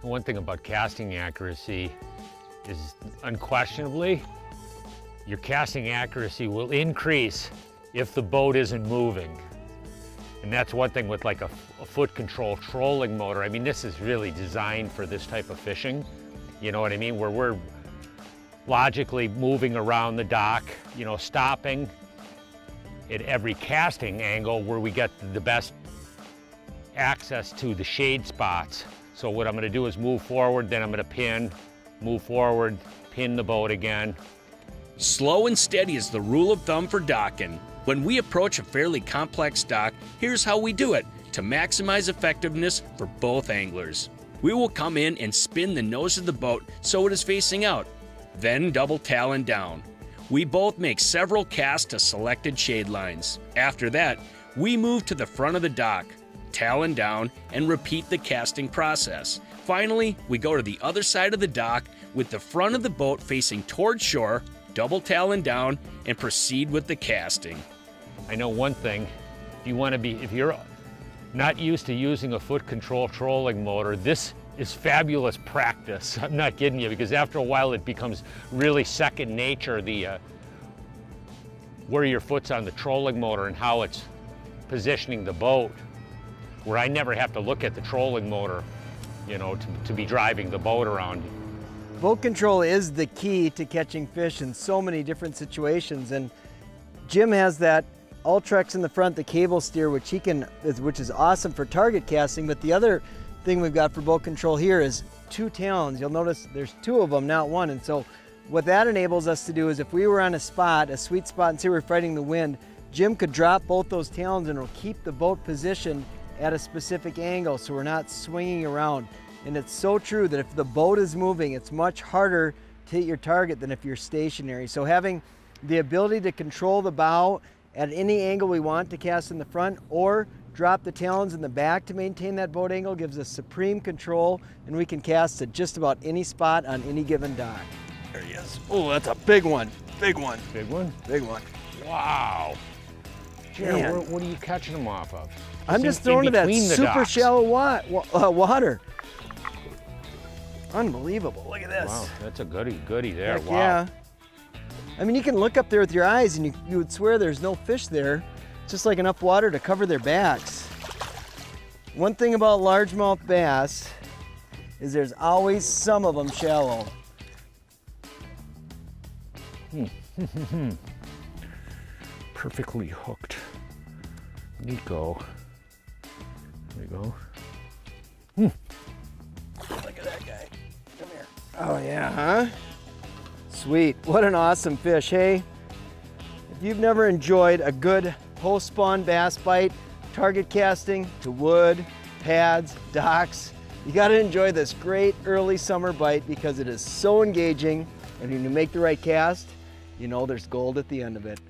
One thing about casting accuracy is unquestionably, your casting accuracy will increase if the boat isn't moving. And that's one thing with like a foot control trolling motor. I mean, this is really designed for this type of fishing. You know what I mean? Where we're logically moving around the dock, you know, stopping at every casting angle where we get the best access to the shade spots. So what I'm gonna do is move forward, then I'm gonna pin, move forward, pin the boat again. Slow and steady is the rule of thumb for docking. When we approach a fairly complex dock, here's how we do it to maximize effectiveness for both anglers. We will come in and spin the nose of the boat so it is facing out, then double talon down. We both make several casts to selected shade lines. After that, we move to the front of the dock, talon down, and repeat the casting process. Finally, we go to the other side of the dock with the front of the boat facing toward shore, double talon down, and proceed with the casting. I know one thing, if you're not used to using a foot control trolling motor, this is fabulous practice. I'm not kidding you, because after a while it becomes really second nature, where your foot's on the trolling motor and how it's positioning the boat, where I never have to look at the trolling motor, you know, to be driving the boat around. Boat control is the key to catching fish in so many different situations, and Jim has that Ultrex in the front, the cable steer, which is awesome for target casting. But the other thing we've got for boat control here is 2 talons. You'll notice there's 2 of them, not 1. And so what that enables us to do is if we were on a spot, a sweet spot, and say we're fighting the wind, Jim could drop both those talons and it'll keep the boat positioned at a specific angle so we're not swinging around. And it's so true that if the boat is moving, it's much harder to hit your target than if you're stationary. So having the ability to control the bow at any angle we want to cast in the front, or drop the talons in the back to maintain that boat angle, gives us supreme control, and we can cast at just about any spot on any given dock. There he is. Oh, that's a big one. Big one. Big one? Big one. Wow. Jared, what are you catching them off of? I'm just throwing to that super shallow water. Unbelievable. Look at this. Wow, that's a goodie there. Heck wow. Yeah. I mean, you can look up there with your eyes and you would swear there's no fish there. It's just like enough water to cover their backs. One thing about largemouth bass is there's always some of them shallow. Perfectly hooked. Nico. There you go. Look at that guy. Come here. Oh yeah, huh? Sweet. What an awesome fish, hey? If you've never enjoyed a good post-spawn bass bite, target casting to wood, pads, docks, you gotta enjoy this great early summer bite because it is so engaging, and when you make the right cast, you know there's gold at the end of it.